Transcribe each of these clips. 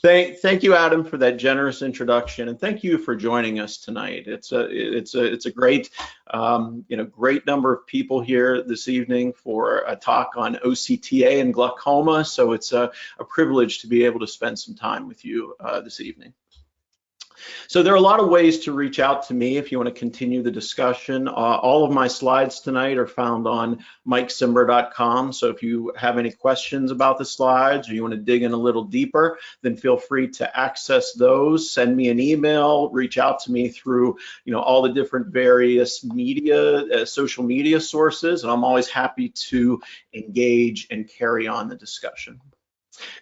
Thank you, Adam, for that generous introduction, and thank you for joining us tonight. It's a great great number of people here this evening for a talk on OCTA and glaucoma. So it's a privilege to be able to spend some time with you this evening. So there are a lot of ways to reach out to me if you want to continue the discussion. All of my slides tonight are found on MikeCymbor.com. So if you have any questions about the slides or you want to dig in a little deeper, then feel free to access those. Send me an email, reach out to me through all the different various media, social media sources, and I'm always happy to engage and carry on the discussion.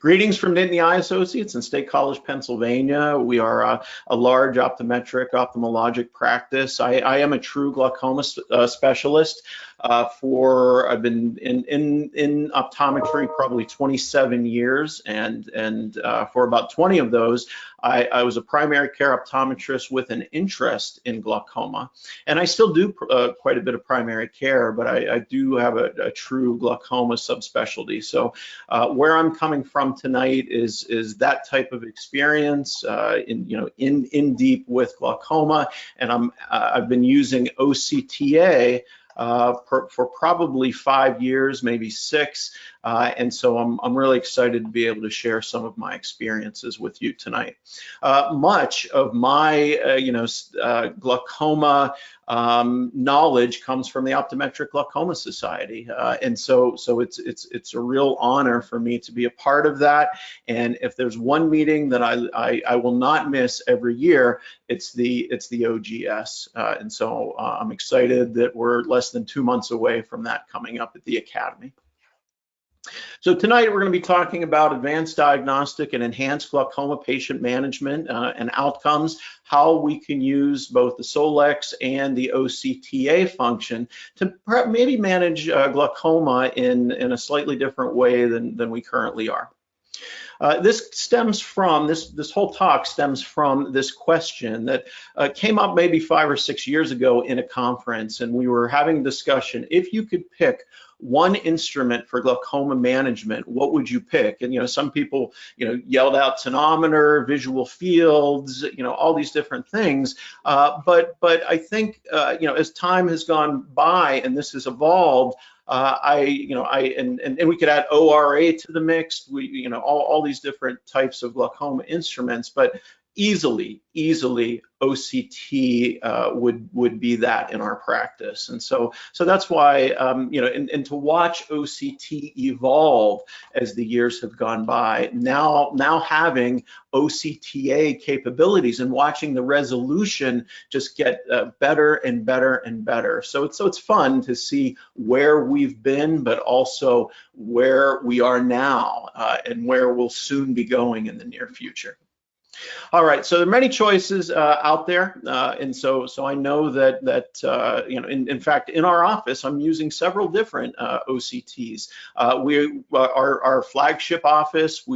Greetings from Nittany Eye Associates in State College, Pennsylvania. We are a large ophthalmologic practice. I am a true glaucoma specialist. I've been in optometry probably 27 years, and for about 20 of those, I was a primary care optometrist with an interest in glaucoma, and I still do quite a bit of primary care, but I do have a true glaucoma subspecialty. So where I'm coming from tonight is that type of experience in deep with glaucoma, and I've been using OCTA for probably 5 years, maybe 6, and so I'm really excited to be able to share some of my experiences with you tonight. Much of my glaucoma knowledge comes from the Optometric Glaucoma Society, and so it's a real honor for me to be a part of that. And if there's one meeting that I will not miss every year, it's the OGS, and so I'm excited that we're less than 2 months away from that coming up at the Academy. So tonight we're going to be talking about advanced diagnostic and enhanced glaucoma patient management and outcomes, how we can use both the Solix and the OCTA function to maybe manage glaucoma in a slightly different way than we currently are. This whole talk stems from this question that came up maybe 5 or 6 years ago in a conference, and we were having a discussion. If you could pick one instrument for glaucoma management, what would you pick? And some people yelled out tonometer, visual fields, all these different things. But I think as time has gone by and this has evolved, and we could add ORA to the mix. All these different types of glaucoma instruments, but easily OCT would be that in our practice. And so that's why and to watch OCT evolve as the years have gone by, now having OCTA capabilities and watching the resolution just get better and better and better. So it's fun to see where we've been, but also where we are now and where we'll soon be going in the near future. All right, so there are many choices out there, and so I know that in fact, in our office, I'm using several different OCTs. Our flagship office,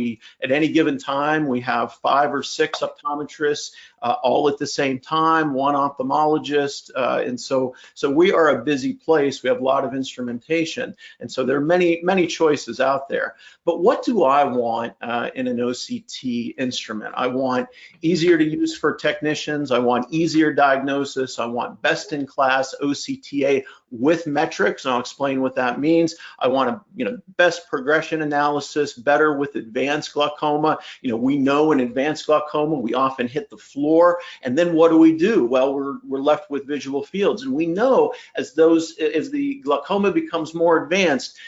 at any given time, we have 5 or 6 optometrists all at the same time, one ophthalmologist, and so we are a busy place. We have a lot of instrumentation, and so there are many choices out there. But what do I want in an OCT instrument? I want easier to use for technicians. I want easier diagnosis. I want best-in-class OCTA with metrics, and I'll explain what that means. I want best progression analysis, better with advanced glaucoma. We know in advanced glaucoma we often hit the floor, and then what do? Well, we're left with visual fields, and we know as the glaucoma becomes more advanced,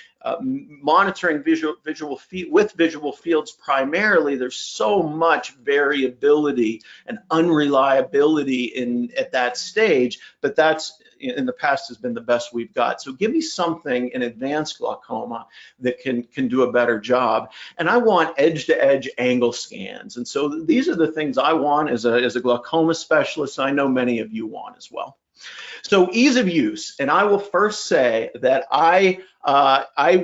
monitoring visual fields primarily, there's so much variability and unreliability at that stage, but that's in the past has been the best we've got. So give me something in advanced glaucoma that can do a better job. And I want edge-to-edge angle scans. And so these are the things I want as a glaucoma specialist. I know many of you want as well. So ease of use, and I will first say that I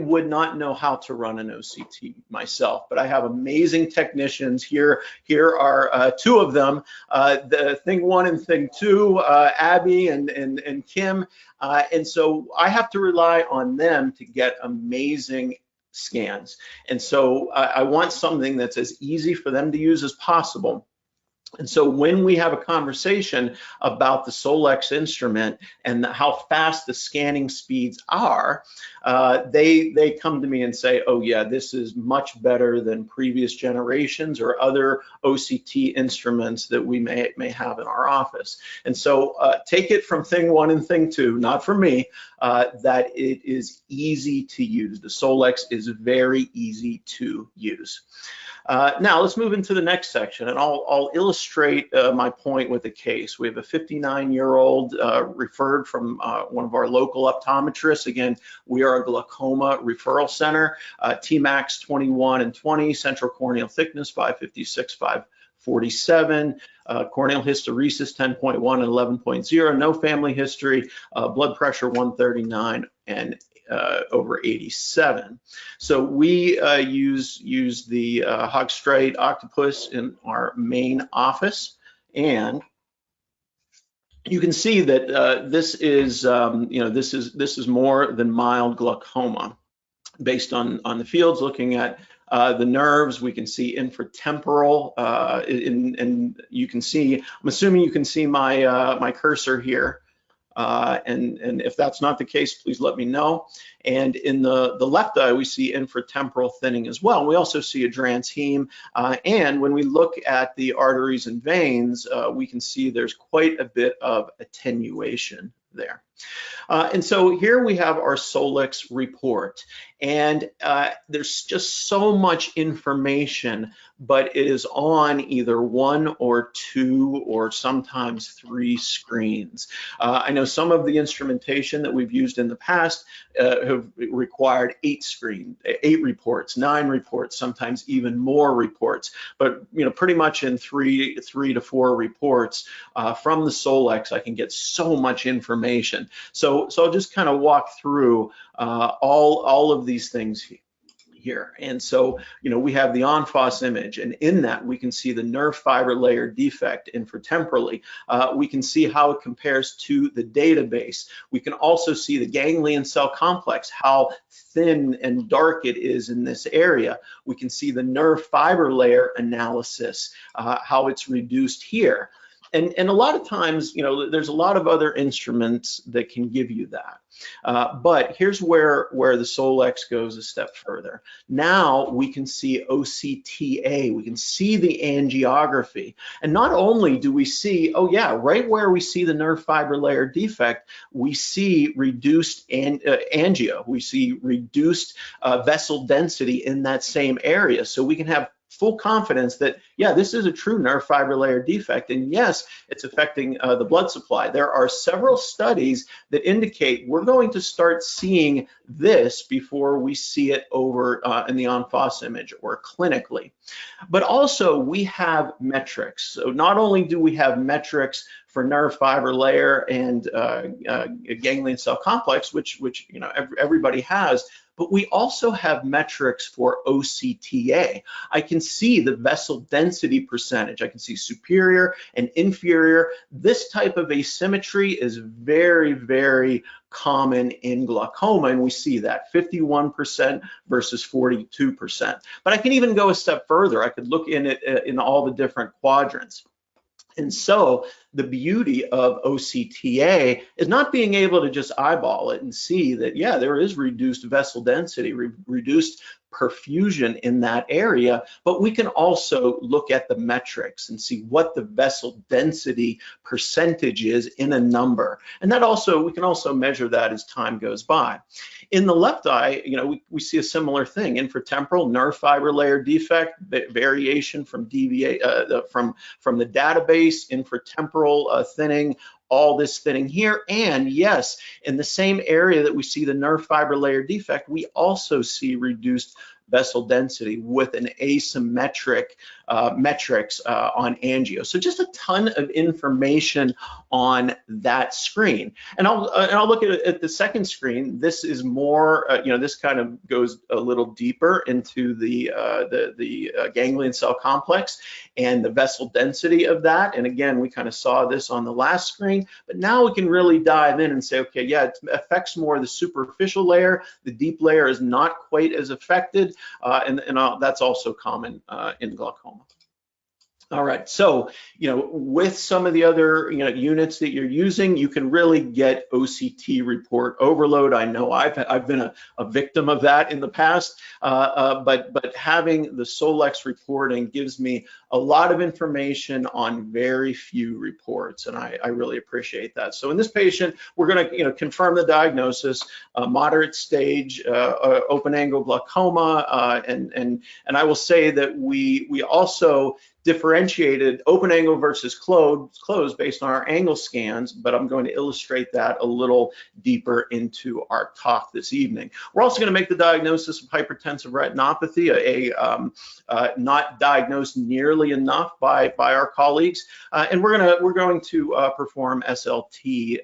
would not know how to run an OCT myself, but I have amazing technicians here. Here are 2 of them, the Thing 1 and Thing 2, Abby and Kim, and so I have to rely on them to get amazing scans. And so I want something that's as easy for them to use as possible. And so when we have a conversation about the Solix instrument and how fast the scanning speeds are, they come to me and say, oh yeah, this is much better than previous generations or other OCT instruments that we may have in our office. And so take it from thing one and thing two, not from me, that it is easy to use. The Solix is very easy to use. Now let's move into the next section, and I'll illustrate my point with a case. We have a 59-year-old referred from one of our local optometrists. Again, we are a glaucoma referral center. Tmax 21 and 20, central corneal thickness 556, 547, corneal hysteresis 10.1 and 11.0, no family history, blood pressure 139 and over 87. So we use the Hogstrite octopus in our main office, and you can see that this is this is more than mild glaucoma based on the fields. Looking at the nerves, we can see infratemporal, and you can see, I'm assuming you can see my my cursor here. And if that's not the case, please let me know. And in the left eye, we see infratemporal thinning as well. We also see a transheme. And when we look at the arteries and veins, we can see there's quite a bit of attenuation there. And so here we have our Solix report, and there's just so much information, but it is on either one or two or sometimes three screens. I know some of the instrumentation that we've used in the past have required 8 reports, 9 reports, sometimes even more reports, but pretty much in three to four reports from the Solix, I can get so much information. So I'll just kind of walk through all of these things here. And so, we have the en-face image, and in that we can see the nerve fiber layer defect infratemporally. We can see how it compares to the database. We can also see the ganglion cell complex, how thin and dark it is in this area. We can see the nerve fiber layer analysis, how it's reduced here. And a lot of times, there's a lot of other instruments that can give you that. But here's where the Solix goes a step further. Now we can see OCTA, we can see the angiography. And not only do we see, oh yeah, right where we see the nerve fiber layer defect, we see reduced angio, we see reduced vessel density in that same area. So we can have full confidence that, yeah, this is a true nerve fiber layer defect, and yes, it's affecting the blood supply. There are several studies that indicate we're going to start seeing this before we see it over in the en-face image or clinically. But also we have metrics. So not only do we have metrics for nerve fiber layer and ganglion cell complex, which everybody has, but we also have metrics for OCTA. I can see the vessel density percentage. I can see superior and inferior. This type of asymmetry is very, very common in glaucoma, and we see that 51% versus 42%. But I can even go a step further. I could look in it in all the different quadrants. And so the beauty of OCTA is not being able to just eyeball it and see that, yeah, there is reduced vessel density, reduced perfusion in that area, but we can also look at the metrics and see what the vessel density percentage is in a number. And that also, we can also measure that as time goes by. In the left eye, we see a similar thing. Infratemporal nerve fiber layer defect, variation from from the database, infratemporal thinning, all this thinning here. And yes, in the same area that we see the nerve fiber layer defect, we also see reduced vessel density with an asymmetric metrics on angio. So just a ton of information on that screen. And I'll look at the second screen. This is more, this kind of goes a little deeper into the ganglion cell complex. and the vessel density of that. And again, we kind of saw this on the last screen, but now we can really dive in and say, okay, yeah, it affects more the superficial layer. The deep layer is not quite as affected, and that's also common in glaucoma. All right, so with some of the other units that you're using, you can really get OCT report overload. I know I've been a victim of that in the past, but having the Solix reporting gives me a lot of information on very few reports, and I really appreciate that. So in this patient, we're going to confirm the diagnosis, moderate stage open angle glaucoma, and I will say that we also differentiated open angle versus closed based on our angle scans, but I'm going to illustrate that a little deeper into our talk this evening. We're also going to make the diagnosis of hypertensive retinopathy, not diagnosed nearly enough by our colleagues, and we're going to perform SLT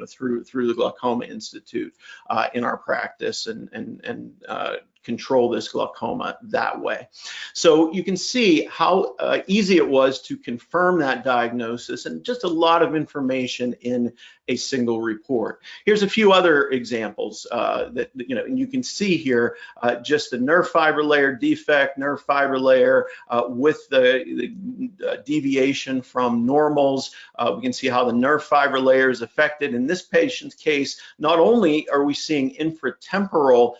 through the Glaucoma Institute in our practice and control this glaucoma that way. So you can see how easy it was to confirm that diagnosis, and just a lot of information in a single report. Here's a few other examples that and you can see here just the nerve fiber layer defect, nerve fiber layer with the deviation from normals. We can see how the nerve fiber layer is affected. In this patient's case, not only are we seeing infratemporal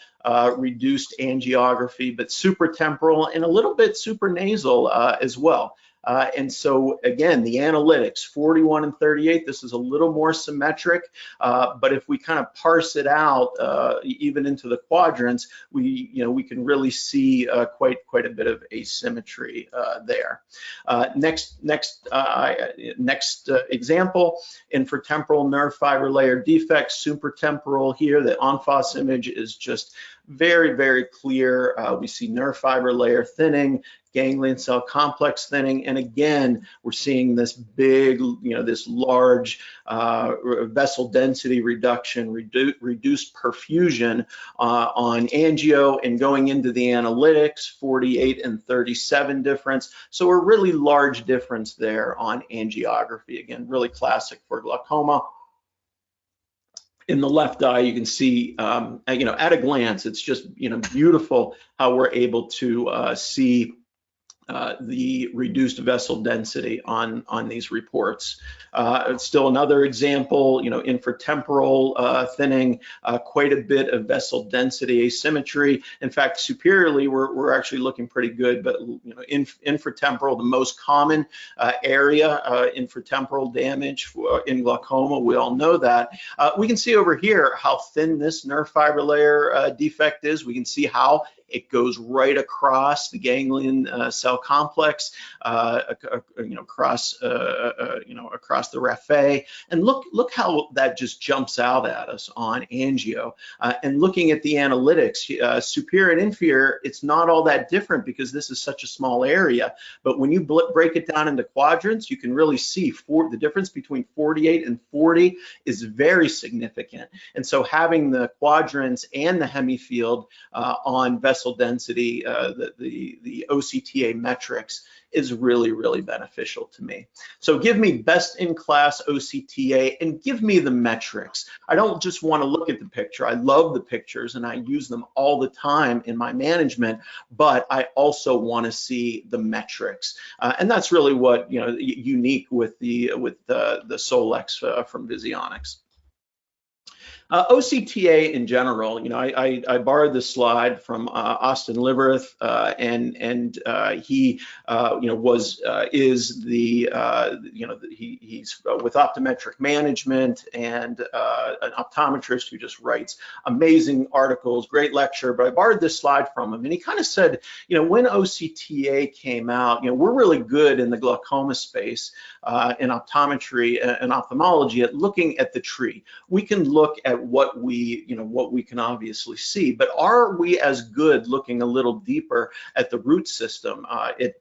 reduced angiography, but supratemporal and a little bit supranasal as well. And so again, the analytics 41 and 38, this is a little more symmetric, but if we kind of parse it out even into the quadrants, we can really see quite a bit of asymmetry there. Next example, infratemporal nerve fiber layer defect, supratemporal here. The en face image is just very clear. We see nerve fiber layer thinning, ganglion cell complex thinning, and again, we're seeing this big, this large vessel density reduction, reduced perfusion on angio, and going into the analytics, 48 and 37 difference. So a really large difference there on angiography. Again, really classic for glaucoma. In the left eye, you can see, at a glance, it's just, beautiful how we're able to see the reduced vessel density on these reports. Still another example, infratemporal thinning, quite a bit of vessel density asymmetry. In fact, superiorly, we're actually looking pretty good, but infratemporal, the most common area, infratemporal damage in glaucoma, we all know that. We can see over here how thin this nerve fiber layer defect is. We can see how it goes right across the ganglion cell complex, across the raphe, and look how that just jumps out at us on angio. And looking at the analytics, superior and inferior, it's not all that different because this is such a small area. But when you break it down into quadrants, you can really see the difference between 48 and 40 is very significant. And so having the quadrants and the hemifield on vessel density, the OCTA metrics is really beneficial to me. So give me best in class OCTA and give me the metrics. I don't just want to look at the picture. I love the pictures and I use them all the time in my management, but I also want to see the metrics. And that's really what unique with the Solix from Visionix. OCTA in general, I borrowed this slide from Austin Livereth, and he, he's with optometric management and an optometrist who just writes amazing articles, great lecture. But I borrowed this slide from him, and he kind of said, when OCTA came out, we're really good in the glaucoma space in optometry and ophthalmology at looking at the tree. We can look at at what we can obviously see, but are we as good looking a little deeper at the root system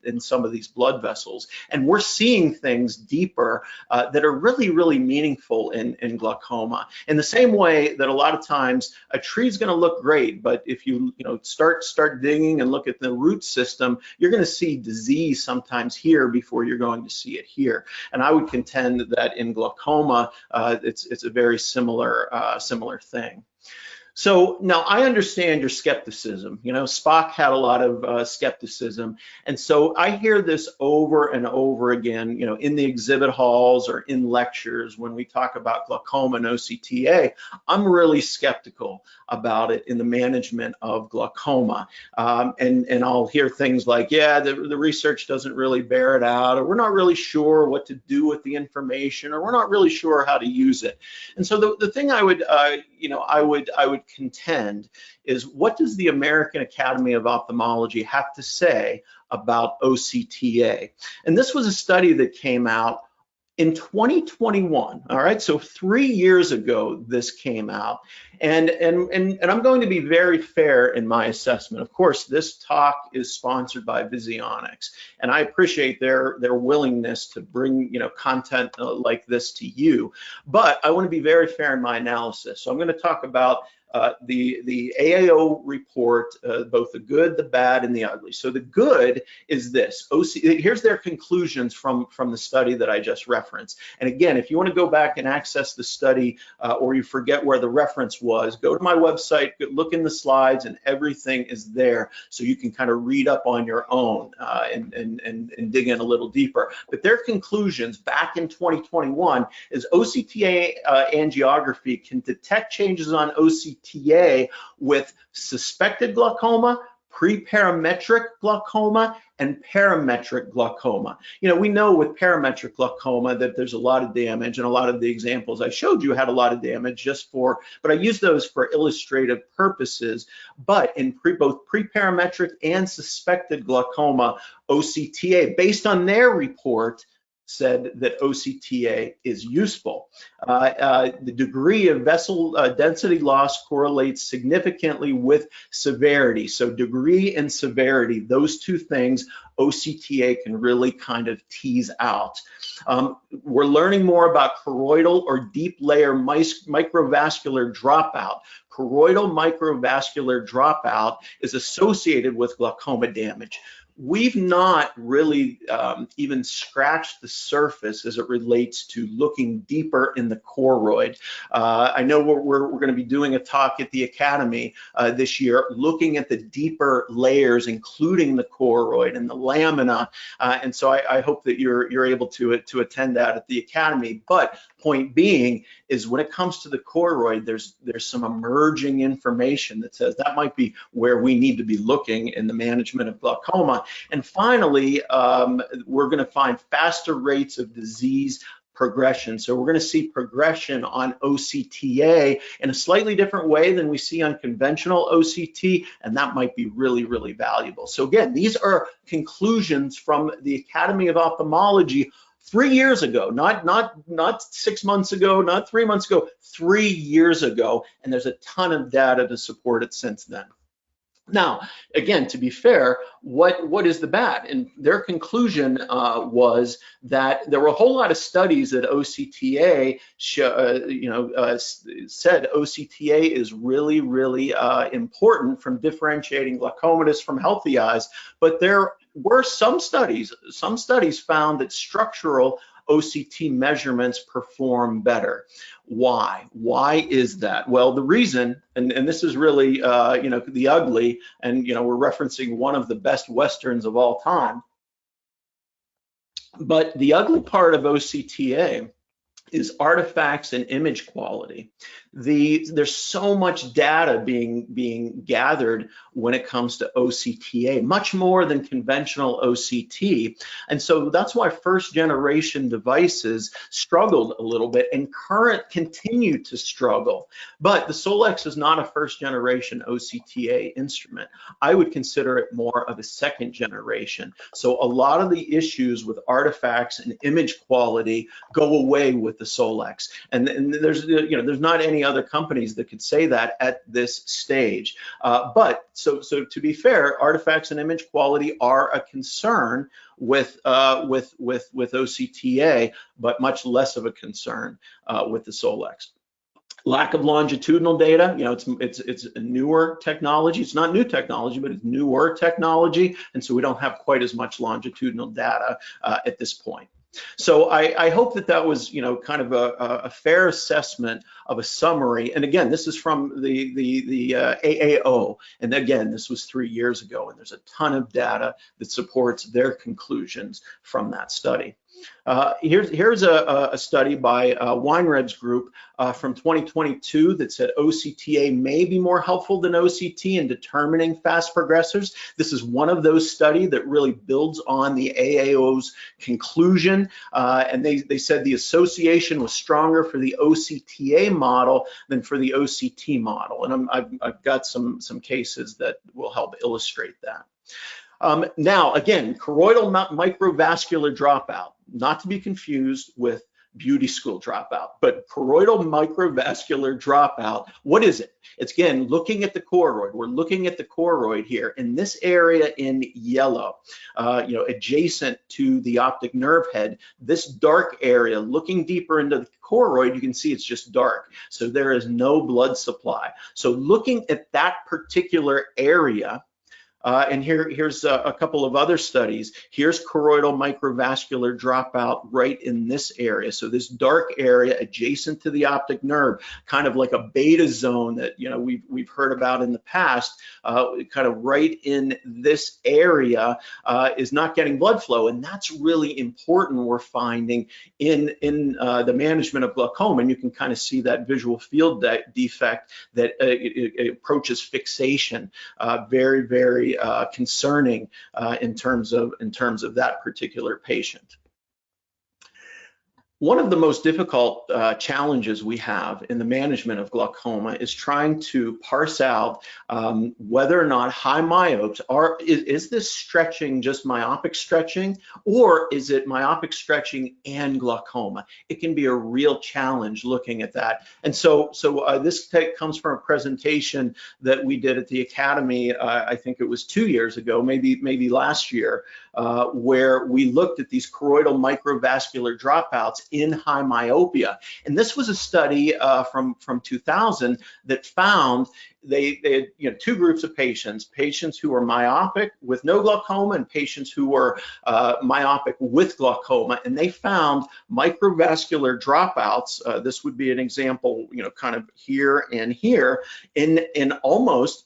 in some of these blood vessels? And we're seeing things deeper that are really, really meaningful in glaucoma. In the same way that a lot of times a tree is going to look great, but if you start digging and look at the root system, you're going to see disease sometimes here before you're going to see it here. And I would contend that in glaucoma, it's a very similar thing. So now I understand your skepticism. Spock had a lot of skepticism. And so I hear this over and over again, in the exhibit halls or in lectures when we talk about glaucoma and OCTA. I'm really skeptical about it in the management of glaucoma. And I'll hear things like, yeah, the research doesn't really bear it out, or we're not really sure what to do with the information, or we're not really sure how to use it. And so the thing I would contend is, what does the American Academy of Ophthalmology have to say about OCTA? And this was a study that came out in 2021. All right, so 3 years ago this came out, and I'm going to be very fair in my assessment. Of course, this talk is sponsored by Visionix, and I appreciate their willingness to bring content like this to you. But I want to be very fair in my analysis. So I'm going to talk about the AAO report, both the good, the bad, and the ugly. So the good is this. Here's their conclusions from the study that I just referenced. And again, if you want to go back and access the study, or you forget where the reference was, go to my website, look in the slides, and everything is there, so you can kind of read up on your own and dig in a little deeper. But their conclusions back in 2021 is OCTA angiography can detect changes on OCTA with suspected glaucoma, pre-parametric glaucoma, and parametric glaucoma. We know with parametric glaucoma that there's a lot of damage, and a lot of the examples I showed you had a lot of damage but I use those for illustrative purposes. But in both pre-parametric and suspected glaucoma, OCTA, based on their report, said that OCTA is useful. The degree of vessel density loss correlates significantly with severity. So degree and severity, those two things, OCTA can really kind of tease out. We're learning more about choroidal or deep layer microvascular dropout. Choroidal microvascular dropout is associated with glaucoma damage. We've not really even scratched the surface as it relates to looking deeper in the choroid. I know we're going to be doing a talk at the Academy this year looking at the deeper layers, including the choroid and the lamina, and so I hope that you're able to attend that at the Academy. But point being is, when it comes to the choroid, there's some emerging information that says that might be where we need to be looking in the management of glaucoma. And finally, we're going to find faster rates of disease progression. So we're going to see progression on OCTA in a slightly different way than we see on conventional OCT, and that might be really, really valuable. So again, these are conclusions from the Academy of Ophthalmology 3 years ago, not 6 months ago, not 3 months ago, 3 years ago, and there's a ton of data to support it since then. Now, again, to be fair, what is the bad? And their conclusion was that there were a whole lot of studies that OCTA said OCTA is really, really important from differentiating glaucomatous from healthy eyes. But there were some studies found that structural OCT measurements perform better. Why? Why is that? Well, the reason, and this is really, the ugly, and we're referencing one of the best Westerns of all time, but the ugly part of OCTA is artifacts and image quality. There's so much data being gathered when it comes to OCTA, much more than conventional OCT. And so that's why first generation devices struggled a little bit, and current continue to struggle. But the Solix is not a first generation OCTA instrument. I would consider it more of a second generation. So a lot of the issues with artifacts and image quality go away with the Solix. And there's not any other companies that could say that at this stage. But to be fair, artifacts and image quality are a concern with OCTA, but much less of a concern with the Solix. Lack of longitudinal data, it's a newer technology. It's not new technology, but it's newer technology, and so we don't have quite as much longitudinal data at this point. So I hope that was, kind of a fair assessment of a summary. And again, this is from the AAO. And again, this was 3 years ago, and there's a ton of data that supports their conclusions from that study. Here's a study by Weinreb's group from 2022 that said OCTA may be more helpful than OCT in determining fast progressors. This is one of those studies that really builds on the AAO's conclusion, and they said the association was stronger for the OCTA model than for the OCT model, and I've got some cases that will help illustrate that. Now, again, choroidal microvascular dropout, not to be confused with beauty school dropout, but choroidal microvascular dropout, what is it? It's, again, looking at the choroid. We're looking at the choroid here in this area in yellow, adjacent to the optic nerve head. This dark area, looking deeper into the choroid, you can see it's just dark. So there is no blood supply. So looking at that particular area, and here's a couple of other studies. Here's choroidal microvascular dropout right in this area. So this dark area adjacent to the optic nerve, kind of like a beta zone that we've heard about in the past, kind of right in this area is not getting blood flow, and that's really important. We're finding in the management of glaucoma, and you can kind of see that visual field defect that it approaches fixation. Very, very concerning in terms of that particular patient. One of the most difficult challenges we have in the management of glaucoma is trying to parse out whether or not high myopes is this stretching just myopic stretching, or is it myopic stretching and glaucoma? It can be a real challenge looking at that. And so this comes from a presentation that we did at the Academy, I think it was 2 years ago, maybe last year, where we looked at these choroidal microvascular dropouts in high myopia. And this was a study from 2000 that found they had two groups of patients who were myopic with no glaucoma and patients who were myopic with glaucoma, and they found microvascular dropouts. This would be an example, kind of here and here in almost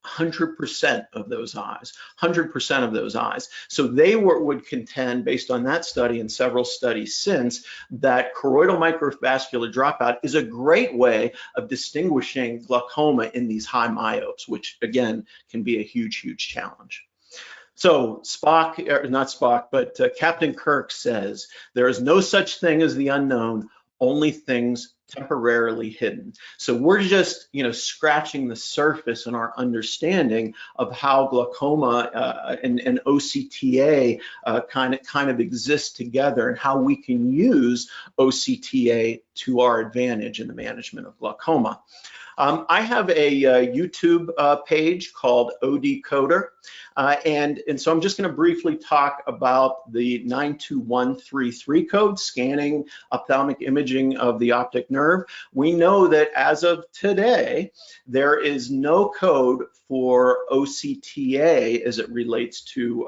100% of those eyes, 100% of those eyes. So they would contend, based on that study and several studies since, that choroidal microvascular dropout is a great way of distinguishing glaucoma in these high myopes, which again can be a huge, huge challenge. So Captain Kirk says, there is no such thing as the unknown, only things temporarily hidden. So we're just, scratching the surface in our understanding of how glaucoma and OCTA kind of exist together, and how we can use OCTA to our advantage in the management of glaucoma. I have a YouTube page called ODcoder, and so I'm just going to briefly talk about the 92133 code, scanning ophthalmic imaging of the optic nerve. We know that as of today, there is no code for OCTA as it relates to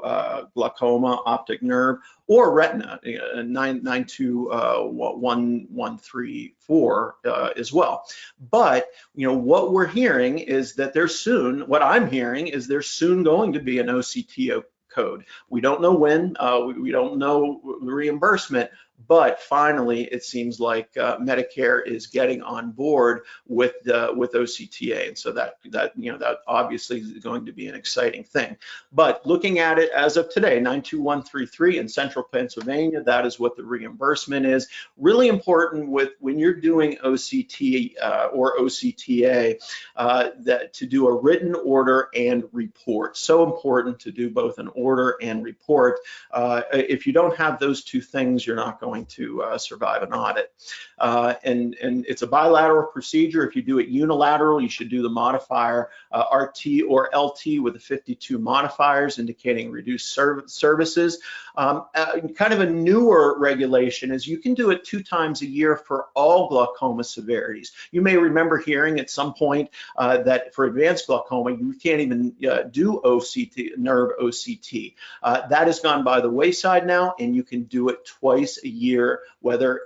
glaucoma, optic nerve, or retina, 92134 as well. But what we're hearing is that there's soon, what I'm hearing is there's soon going to be an OCTA code. We don't know when, we don't know the reimbursement, but finally it seems like Medicare is getting on board with OCTA, and so that obviously is going to be an exciting thing. But looking at it as of today, 92133 in central Pennsylvania, that is what the reimbursement is. Really important when you're doing OCT or OCTA, that to do a written order and report. So important to do both an order and report. If you don't have those two things, you're not going going to survive an audit. And it's a bilateral procedure. If you do it unilateral, you should do the modifier RT or LT with the 52 modifiers indicating reduced services. Kind of a newer regulation is you can do it 2 times a year for all glaucoma severities. You may remember hearing at some point that for advanced glaucoma, you can't even do OCT, nerve OCT. That has gone by the wayside now, and you can do it twice a year, whether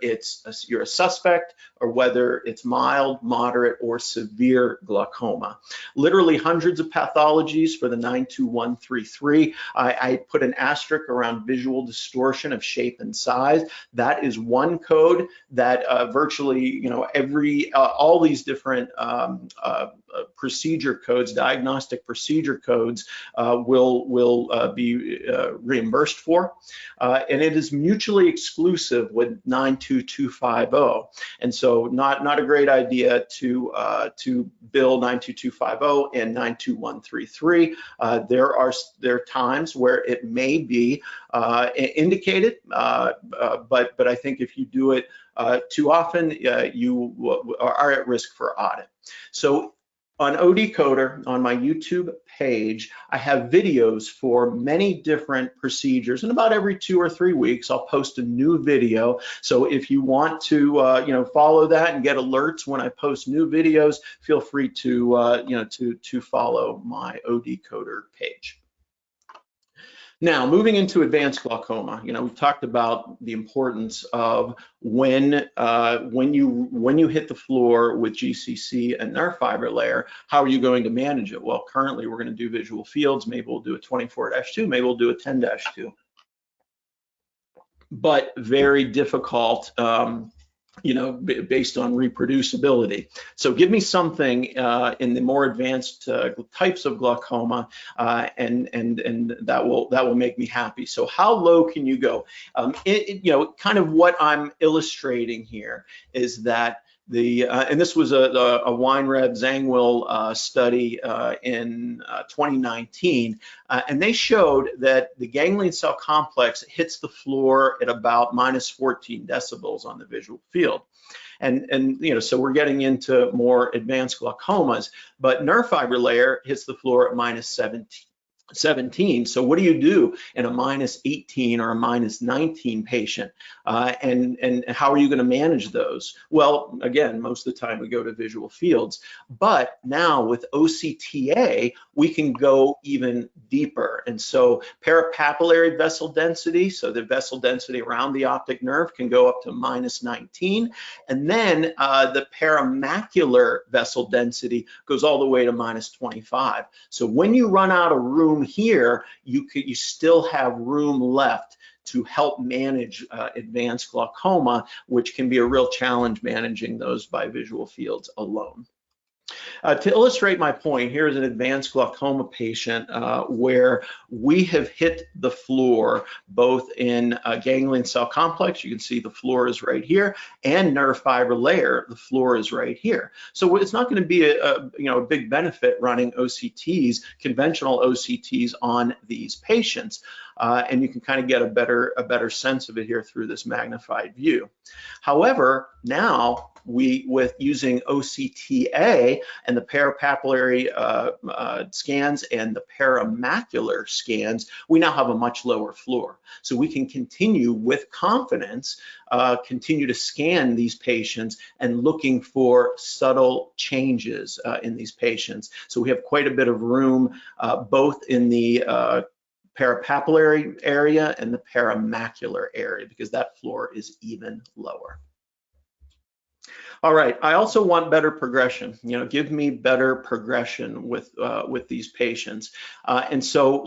you're a suspect or whether it's mild, moderate, or severe glaucoma. Literally hundreds of pathologies for the 92133. I put an asterisk around visual distortion of shape and size. That is one code that virtually, all these different procedure codes, diagnostic procedure codes, will be reimbursed for, and it is mutually exclusive with 92250. And so, not a great idea to bill 92250 and 92133. There are times where it may be indicated, but I think if you do it too often, you are at risk for audit. So on ODcoder, on my YouTube page, I have videos for many different procedures, and about every 2 or 3 weeks, I'll post a new video. So if you want to, follow that and get alerts when I post new videos, feel free to, to follow my ODcoder page. Now, moving into advanced glaucoma, we've talked about the importance of when you hit the floor with GCC and nerve fiber layer, how are you going to manage it? Well, currently we're going to do visual fields. Maybe we'll do a 24-2, maybe we'll do a 10-2. But very difficult, based on reproducibility. So give me something in the more advanced types of glaucoma, and that will make me happy. So how low can you go? Kind of what I'm illustrating here is that and this was a Weinreb Zangwill study in 2019, and they showed that the ganglion cell complex hits the floor at about -14 decibels on the visual field. And so we're getting into more advanced glaucomas, but nerve fiber layer hits the floor at -17. So what do you do in a -18 or a -19 patient? And how are you going to manage those? Well, again, most of the time we go to visual fields, but now with OCTA, we can go even deeper. And so parapapillary vessel density, so the vessel density around the optic nerve can go up to -19. And then the paramacular vessel density goes all the way to -25. So when you run out of room here, you still have room left to help manage advanced glaucoma, which can be a real challenge managing those by visual fields alone. To illustrate my point, here is an advanced glaucoma patient where we have hit the floor both in ganglion cell complex, you can see the floor is right here, and nerve fiber layer, the floor is right here. So it's not going to be a big benefit running OCTs, conventional OCTs on these patients. And you can kind of get a better sense of it here through this magnified view. However, now with using OCTA and the parapapillary scans and the paramacular scans, we now have a much lower floor. So we can continue with confidence, continue to scan these patients and looking for subtle changes in these patients. So we have quite a bit of room both in the parapapillary area and the paramacular area, because that floor is even lower. All right, I also want better progression. Give me better progression with these patients. And so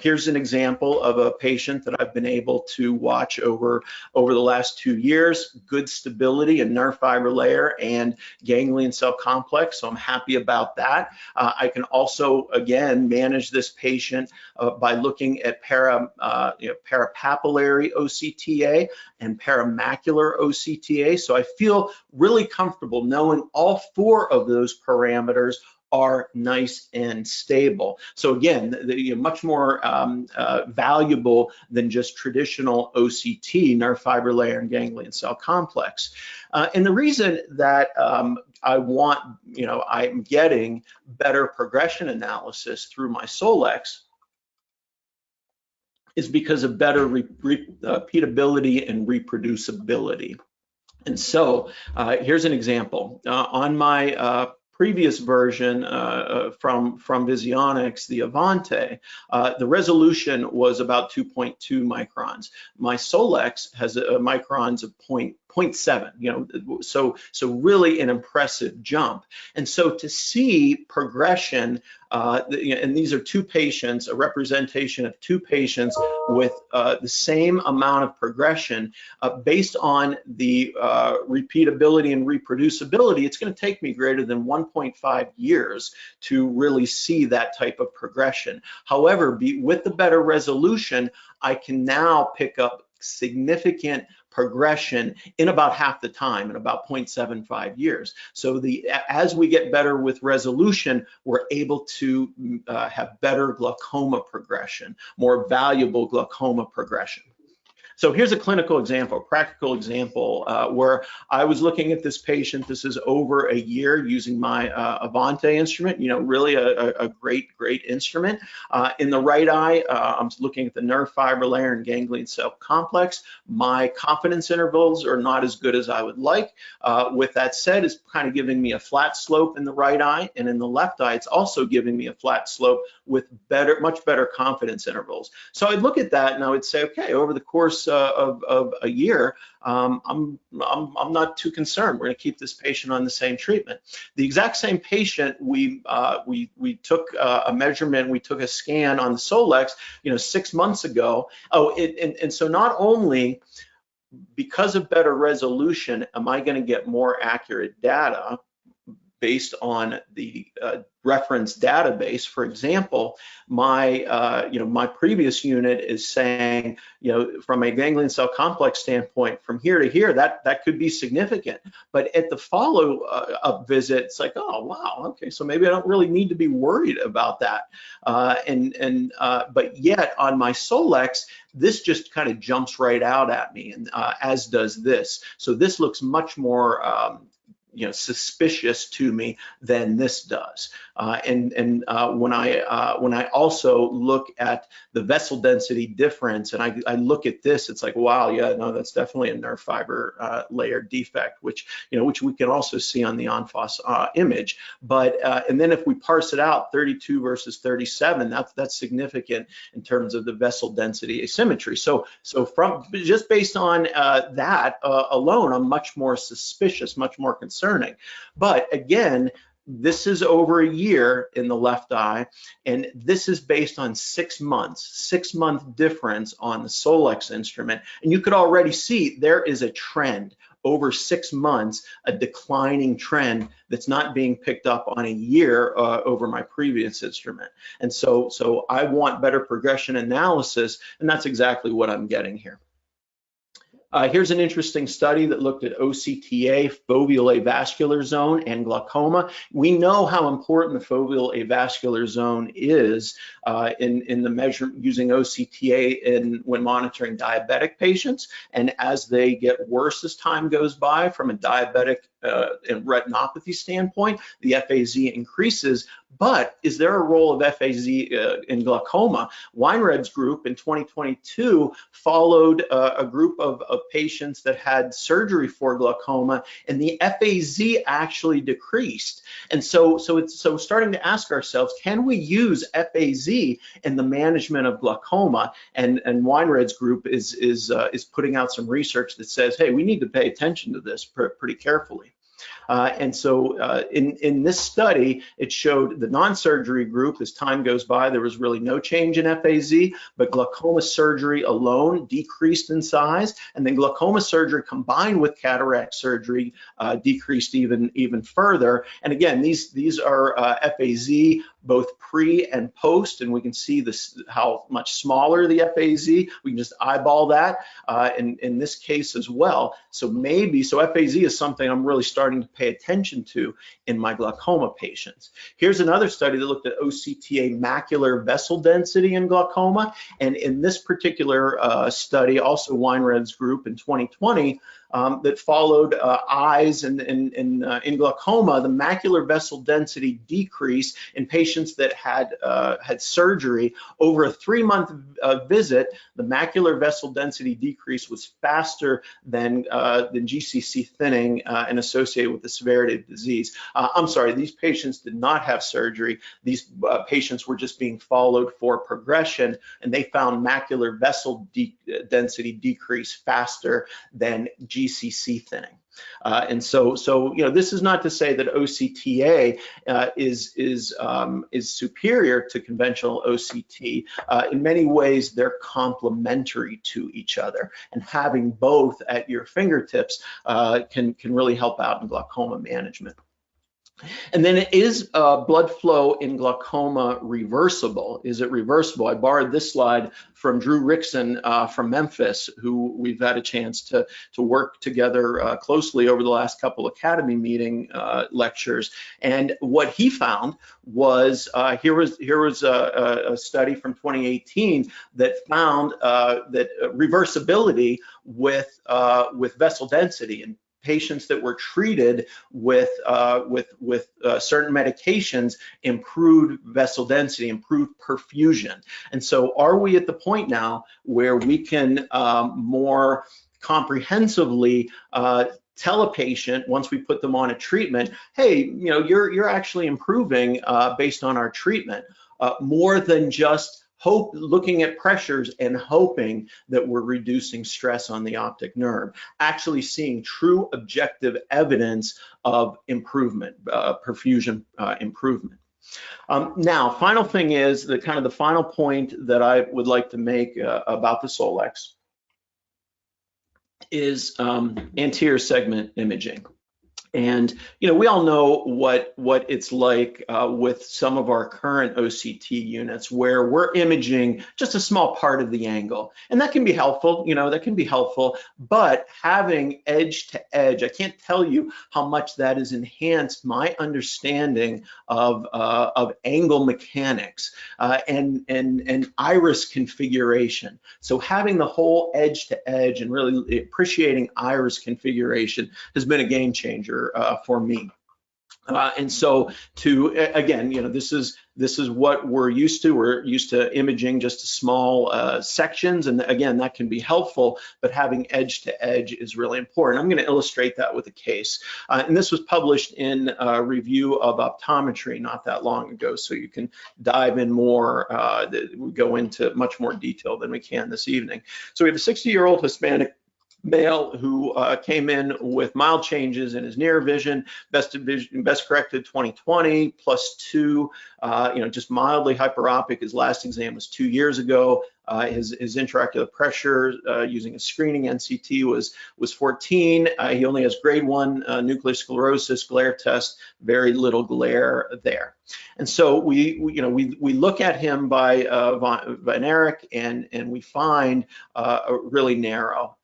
here's an example of a patient that I've been able to watch over the last 2 years. Good stability in nerve fiber layer and ganglion cell complex. So I'm happy about that. I can also again manage this patient by looking at parapapillary OCTA and paramacular OCTA. So I feel really comfortable knowing all 4 of those parameters are nice and stable. So again, much more valuable than just traditional OCT, nerve fiber layer and ganglion cell complex. And the reason that I'm getting better progression analysis through my Solix is because of better repeatability and reproducibility. And so here's an example. On my previous version from Visionix, the Avante, the resolution was about 2.2 microns. My Solix has microns of 0.7, so really an impressive jump. And so to see progression, and these are two patients, a representation of two patients with the same amount of progression based on the repeatability and reproducibility, it's going to take me greater than 1.5 years to really see that type of progression. However, with the better resolution, I can now pick up significant progression in about half the time, in about 0.75 years. So as we get better with resolution, we're able to have better glaucoma progression, more valuable glaucoma progression. So here's a clinical example, a practical example where I was looking at this patient. This is over a year using my Avante instrument, really a great instrument. In the right eye, I'm looking at the nerve fiber layer and ganglion cell complex. My confidence intervals are not as good as I would like. With that said, it's kind of giving me a flat slope in the right eye, and in the left eye, it's also giving me a flat slope with much better confidence intervals. So I'd look at that and I would say, okay, over the course of a year, I'm not too concerned. We're going to keep this patient on the same treatment. The exact same patient, we took a measurement, we took a scan on the Solix, 6 months ago. And so not only because of better resolution, am I going to get more accurate data based on the reference database. For example, my previous unit is saying, from a ganglion cell complex standpoint, from here to here, that could be significant. But at the follow-up visit, it's like, oh wow, okay, so maybe I don't really need to be worried about that. But yet on my Solix, this just kind of jumps right out at me, and as does this. So this looks much more suspicious to me than this does. When I also look at the vessel density difference, and I look at this, it's like, wow, yeah, no, that's definitely a nerve fiber layer defect, which we can also see on the ENFOS image. But and then if we parse it out, 32 versus 37, that's significant in terms of the vessel density asymmetry. So from just based on that alone, I'm much more suspicious, much more concerning. But again, this is over a year in the left eye, and this is based on 6 months, 6-month difference on the Solix instrument. And you could already see there is a trend over 6 months, a declining trend that's not being picked up on a year over my previous instrument. And so I want better progression analysis, and that's exactly what I'm getting here. Here's an interesting study that looked at OCTA, foveal avascular zone, and glaucoma. We know how important the foveal avascular zone is in the measure using OCTA when monitoring diabetic patients. And as they get worse as time goes by from a diabetic and retinopathy standpoint, the FAZ increases. But is there a role of FAZ in glaucoma? Weinreb's group in 2022 followed a group of patients that had surgery for glaucoma, and the FAZ actually decreased. And so starting to ask ourselves, can we use FAZ in the management of glaucoma? And Weinreb's group is putting out some research that says, hey, we need to pay attention to this pretty carefully. And so in this study, it showed the non-surgery group, as time goes by, there was really no change in FAZ, but glaucoma surgery alone decreased in size, and then glaucoma surgery combined with cataract surgery decreased even further. And again, these are FAZ both pre and post, and we can see this how much smaller the FAZ. We can just eyeball that in this case as well. So FAZ is something I'm really starting to pay attention to in my glaucoma patients. Here's another study that looked at OCTA macular vessel density in glaucoma. And in this particular study, also Weinred's group in 2020, that followed eyes and in glaucoma, the macular vessel density decrease in patients that had surgery over a 3-month visit. The macular vessel density decrease was faster than GCC thinning and associated with the severity of disease. I'm sorry, these patients did not have surgery. These patients were just being followed for progression, and they found macular vessel density decrease faster than GCC thinning. And so you know, this is not to say that OCTA is superior to conventional OCT. In many ways, they're complementary to each other, and having both at your fingertips can really help out in glaucoma management. And then, is blood flow in glaucoma reversible? Is it reversible? I borrowed this slide from Drew Rickson from Memphis, who we've had a chance to work together closely over the last couple Academy meeting lectures. And what he found was, here was a study from 2018 that found that reversibility with vessel density. And patients that were treated with certain medications improved vessel density, improved perfusion. And so are we at the point now where we can more comprehensively tell a patient, once we put them on a treatment, hey, you know, you're actually improving based on our treatment, more than just looking at pressures and hoping that we're reducing stress on the optic nerve, actually seeing true objective evidence of improvement, perfusion improvement. Now, final thing is the kind of the final point that I would like to make about the Solix is anterior segment imaging. And you know, we all know what it's like with some of our current OCT units, where we're imaging just a small part of the angle, and that can be helpful. You know, that can be helpful. But having edge to edge, I can't tell you how much that has enhanced my understanding of angle mechanics and iris configuration. So having the whole edge to edge and really appreciating iris configuration has been a game changer for me. And so again, you know, this is what we're used to. We're used to imaging just small sections, and again, that can be helpful, but having edge to edge is really important. I'm going to illustrate that with a case, and this was published in a review of optometry not that long ago, so you can dive in more. We go into much more detail than we can this evening. So we have a 60-year-old Hispanic male who came in with mild changes in his near vision, best corrected 20/20, +2, you know, just mildly hyperopic. His last exam was 2 years ago. His intraocular pressure using a screening NCT was 14. He only has grade 1 nuclear sclerosis, glare test, very little glare there. And so we look at him by Van Erich, and we find really narrow.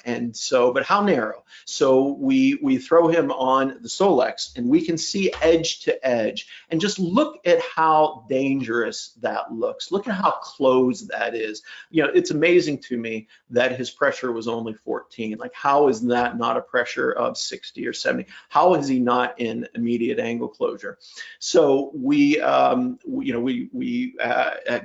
And so, but how narrow? So we throw him on the Solix, and we can see edge to edge, and just look at how dangerous that looks. Look at how close that is. You know, it's amazing to me that his pressure was only 14. Like, how is that not a pressure of 60 or 70? How is he not in immediate angle closure? So we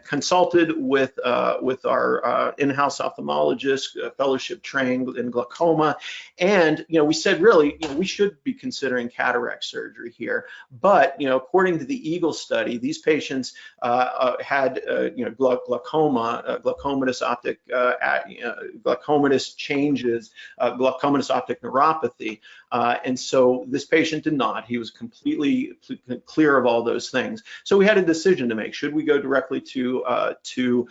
consulted with our in-house ophthalmologist, fellowship trained in glaucoma, and we said, really, we should be considering cataract surgery here. But according to the Eagle study, these patients had glaucoma, glaucomatous optic, glaucomatous changes, glaucomatous optic neuropathy, and so this patient did not. He was completely clear of all those things. So we had a decision to make. Should we go directly to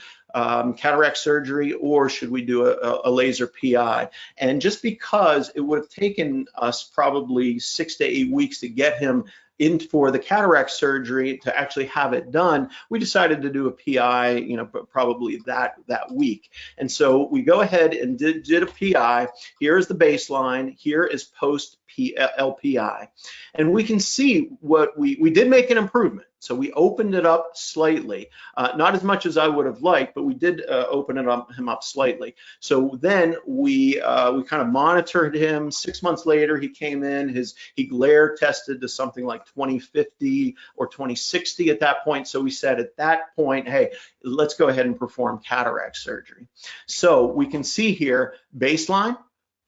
cataract surgery, or should we do a laser PI? And just because it would have taken us probably 6 to 8 weeks to get him in for the cataract surgery to actually have it done, we decided to do a PI, probably that week. And so we go ahead and did a PI. Here is the baseline. Here is post LPI. And we can see what we did make an improvement. So we opened it up slightly, not as much as I would have liked, but we did open him up slightly. So then we kind of monitored him. 6 months later, he came in. He glare tested to something like 2050 or 2060 at that point. So we said at that point, hey, let's go ahead and perform cataract surgery. So we can see here baseline,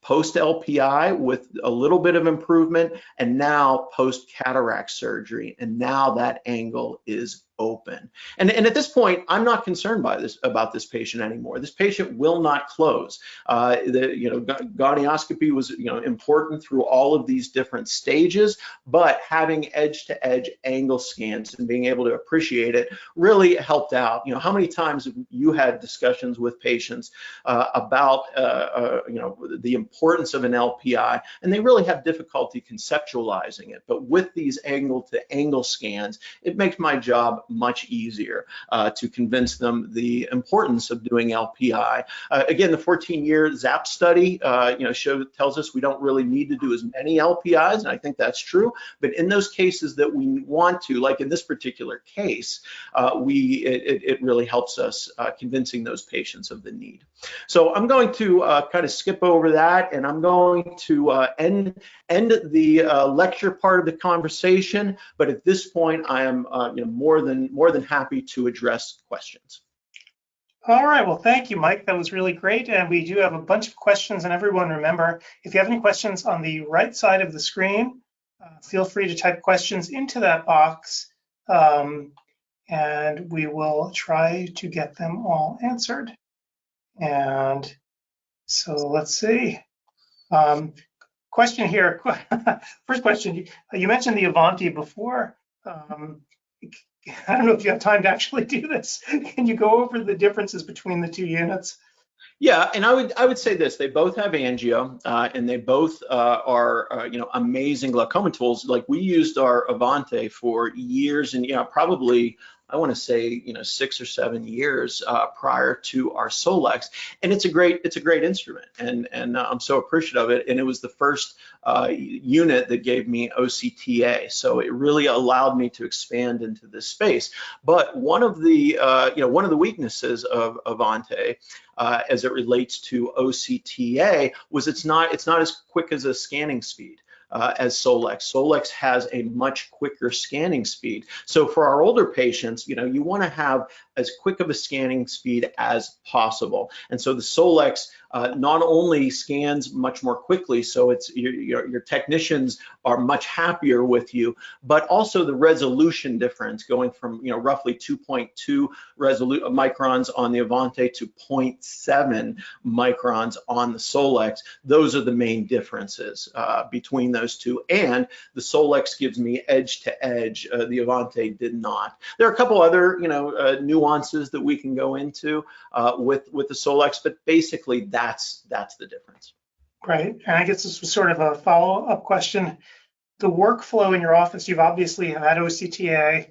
post LPI with a little bit of improvement, and now post cataract surgery, and now that angle is open. And at this point, I'm not concerned about this patient anymore. This patient will not close. Gonioscopy was important through all of these different stages, but having edge-to-edge angle scans and being able to appreciate it really helped out. How many times have you had discussions with patients about the importance of an LPI, and they really have difficulty conceptualizing it. But with these angle-to-angle scans, it makes my job much easier to convince them the importance of doing LPI. Again, the 14-year ZAP study tells us we don't really need to do as many LPIs, and I think that's true. But in those cases that we want to, like in this particular case, it really helps us convincing those patients of the need. So I'm going to kind of skip over that, and I'm going to end the lecture part of the conversation. But at this point, I am more than happy to address questions. All right, well, thank you, Mike. That was really great. And we do have a bunch of questions. And everyone, remember, if you have any questions on the right side of the screen, feel free to type questions into that box, and we will try to get them all answered. And so let's see. Question here. First question, you mentioned the Avanti before. I don't know if you have time to actually do this. Can you go over the differences between the two units? Yeah, and I would say this: they both have angio, and they both are amazing glaucoma tools. Like, we used our Avanti for years, and probably, I want to say 6 or 7 years prior to our Solix, and it's a great instrument, and I'm so appreciative of it. And it was the first unit that gave me OCTA, so it really allowed me to expand into this space. But one of the weaknesses of Avanti, as it relates to OCTA, was it's not as quick as a scanning speed as Solix. Solix has a much quicker scanning speed. So for our older patients, you want to have as quick of a scanning speed as possible. And so the Solix not only scans much more quickly, so it's your technicians are much happier with you, but also the resolution difference going from roughly 2.2 microns on the Avanti to 0.7 microns on the Solix. Those are the main differences between those two. And the Solix gives me edge to edge. The Avanti did not. There are a couple other nuances that we can go into with the Solix, but basically that's the difference. Right, and I guess this was sort of a follow-up question. The workflow in your office, you've obviously had OCTA,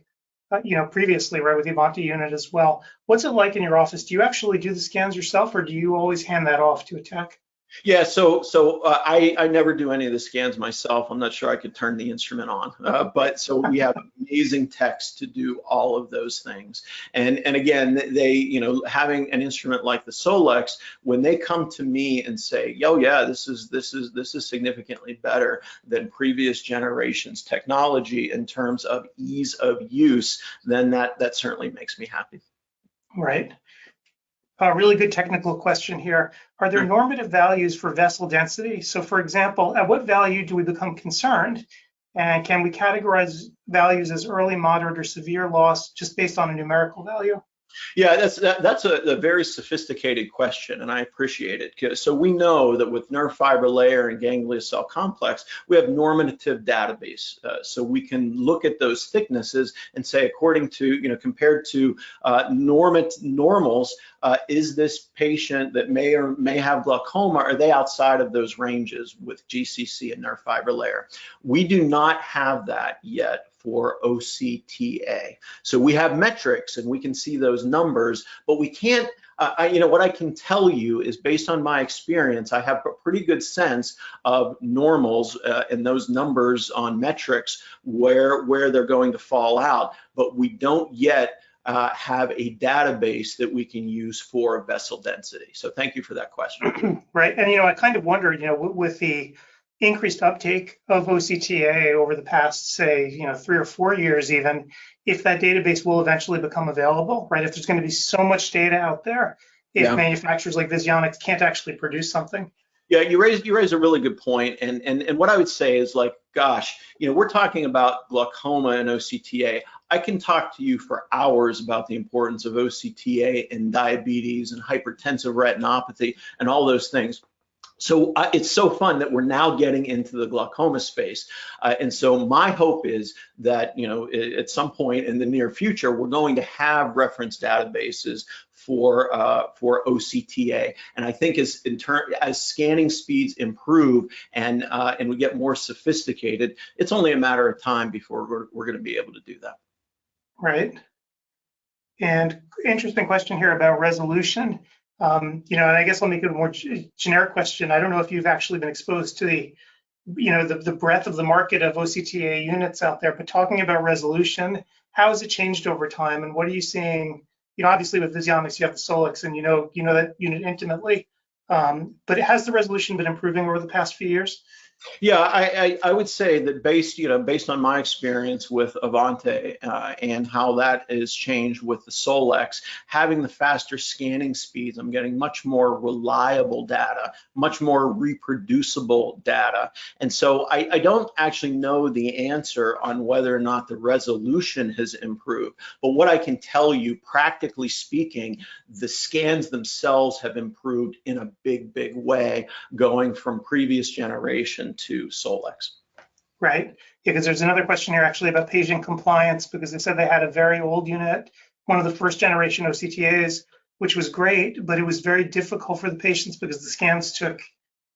previously, right, with the Avanti unit as well. What's it like in your office? Do you actually do the scans yourself, or do you always hand that off to a tech? Yeah, so I never do any of the scans myself. I'm not sure I could turn the instrument on, but so we have amazing techs to do all of those things. And again, they, having an instrument like the Solix, when they come to me and say, "Yo, yeah, this is significantly better than previous generations technology in terms of ease of use," then that certainly makes me happy. Right. A really good technical question here. Are there normative values for vessel density? So for example, at what value do we become concerned? And can we categorize values as early, moderate, or severe loss just based on a numerical value? Yeah, that's a very sophisticated question, and I appreciate it. So we know that with nerve fiber layer and ganglion cell complex, we have normative database. So we can look at those thicknesses and say, according to, compared to normals, is this patient that may or may have glaucoma, are they outside of those ranges with GCC and nerve fiber layer? We do not have that yet for OCTA. So we have metrics and we can see those numbers, but we can't what I can tell you is based on my experience, I have a pretty good sense of normals and those numbers on metrics where they're going to fall out, but we don't yet have a database that we can use for vessel density. So thank you for that question. Right, and I kind of wondered, with the increased uptake of OCTA over the past, say, 3 or 4 years even, if that database will eventually become available, right? If there's going to be so much data out there, if manufacturers like Visionix can't actually produce something. Yeah, you raise a really good point, and what I would say is, like, gosh, we're talking about glaucoma and OCTA. I can talk to you for hours about the importance of OCTA in diabetes and hypertensive retinopathy and all those things. So it's so fun that we're now getting into the glaucoma space. And so my hope is that, at some point in the near future, we're going to have reference databases for OCTA. And I think as scanning speeds improve and we get more sophisticated, it's only a matter of time before we're going to be able to do that. Right. And interesting question here about resolution. And I guess I'll make it a more generic question. I don't know if you've actually been exposed to the breadth of the market of OCTA units out there, but talking about resolution, how has it changed over time, and what are you seeing? Obviously with Visionix, you have the Solix, and you know that unit intimately, but has the resolution been improving over the past few years? Yeah, I would say that based on my experience with Avante and how that is changed with the Solix, having the faster scanning speeds, I'm getting much more reliable data, much more reproducible data. And so I don't actually know the answer on whether or not the resolution has improved. But what I can tell you, practically speaking, the scans themselves have improved in a big way, going from previous generation to Solix. Right, yeah, because there's another question here actually about patient compliance, because they said they had a very old unit, one of the first generation OCTAs, which was great, but it was very difficult for the patients because the scans took,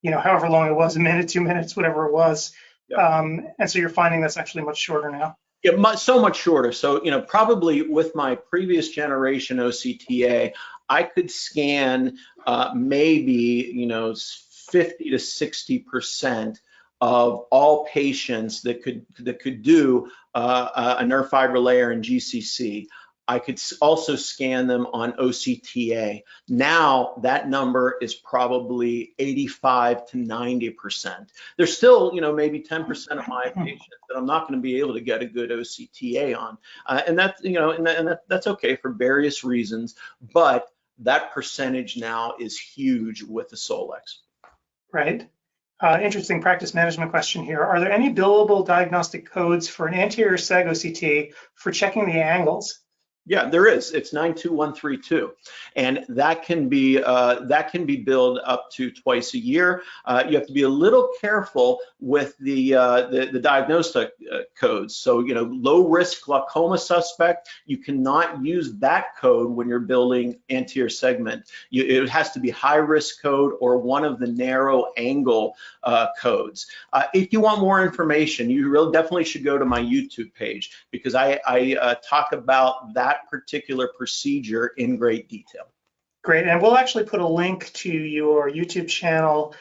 however long it was, a minute, 2 minutes, whatever it was. Yep. And so you're finding that's actually much shorter now. Yeah, so much shorter. So, probably with my previous generation OCTA, I could scan maybe, 50 to 60% of all patients that could do a nerve fiber layer in GCC. I could also scan them on OCTA. Now that number is probably 85 to 90%. There's still, maybe 10% of my patients that I'm not going to be able to get a good OCTA on, and that's, that's okay for various reasons. But that percentage now is huge with the Solix. Right. Interesting practice management question here. Are there any billable diagnostic codes for an anterior seg OCT for checking the angles? Yeah, there is. It's 92132, and that can be billed up to twice a year. You have to be a little careful with the diagnostic codes. So, low risk glaucoma suspect, you cannot use that code when you're building anterior segment. It has to be high risk code or one of the narrow angle codes. If you want more information, you really definitely should go to my YouTube page, because I talk about that particular procedure in great detail. Great, and we'll actually put a link to your YouTube channel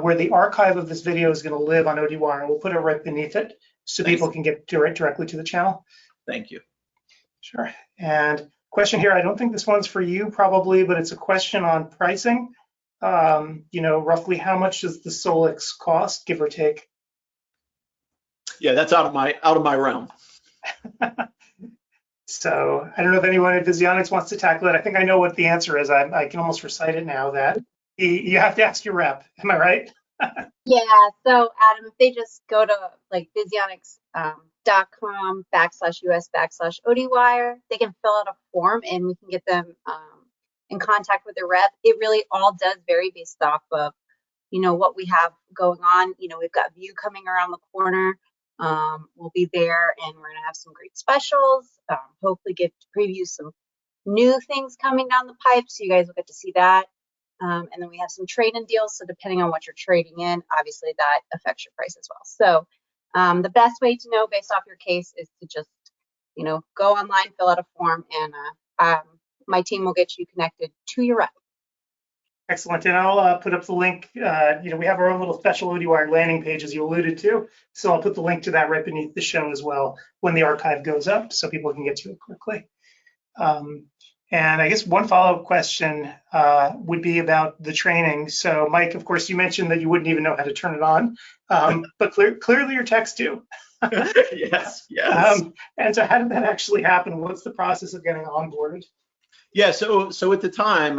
where the archive of this video is going to live on Odwire. We'll put it right beneath it so Thanks. People can get directly to the channel. Thank you. Sure. And question here, I don't think this one's for you probably, but it's a question on pricing. Roughly how much does the Solix cost, give or take? Yeah, that's out of my realm. So I don't know if anyone at Visionix wants to tackle it. I think I know what the answer is. I can almost recite it now, that you have to ask your rep. Am I right? Yeah. So Adam, if they just go to like Visionix.com/US/Odwire, they can fill out a form and we can get them in contact with their rep. It really all does vary based off of, what we have going on. We've got View coming around the corner. We'll be there and we're going to have some great specials, hopefully get to preview some new things coming down the pipe, so you guys will get to see that. And then we have some trade-in deals, so depending on what you're trading in, obviously that affects your price as well. So the best way to know based off your case is to just, go online, fill out a form, and my team will get you connected to your rep. Excellent, and I'll put up the link. We have our own little special Odwire landing page, as you alluded to, so I'll put the link to that right beneath the show as well when the archive goes up, so people can get to it quickly. And I guess one follow-up question would be about the training. So, Mike, of course, you mentioned that you wouldn't even know how to turn it on, but clearly your techs do. Yes. And so, how did that actually happen? What's the process of getting onboarded? Yeah, so at the time,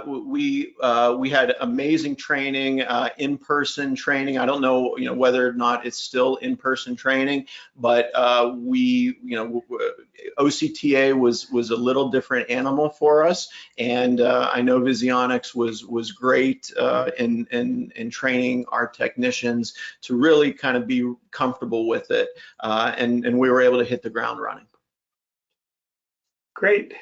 we had amazing training, in-person training. I don't know, whether or not it's still in-person training, but OCTA was a little different animal for us, and I know Visionix was great in training our technicians to really kind of be comfortable with it, and we were able to hit the ground running. Great.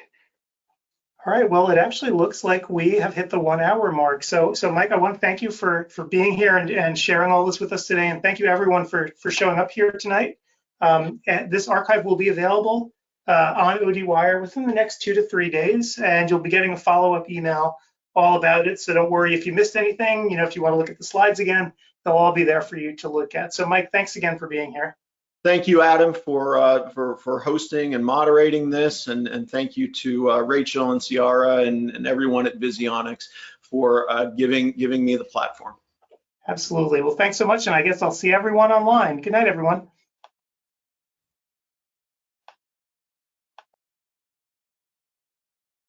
All right, well, it actually looks like we have hit the 1 hour mark. So Mike, I want to thank you for being here and sharing all this with us today. And thank you everyone for showing up here tonight. And this archive will be available on Odwire within the next 2 to 3 days. And you'll be getting a follow-up email all about it. So don't worry if you missed anything, if you want to look at the slides again, they'll all be there for you to look at. So Mike, thanks again for being here. Thank you, Adam, for hosting and moderating this, and thank you to Rachel and Ciara and everyone at Visionix for giving me the platform. Absolutely. Well, thanks so much, and I guess I'll see everyone online. Good night, everyone.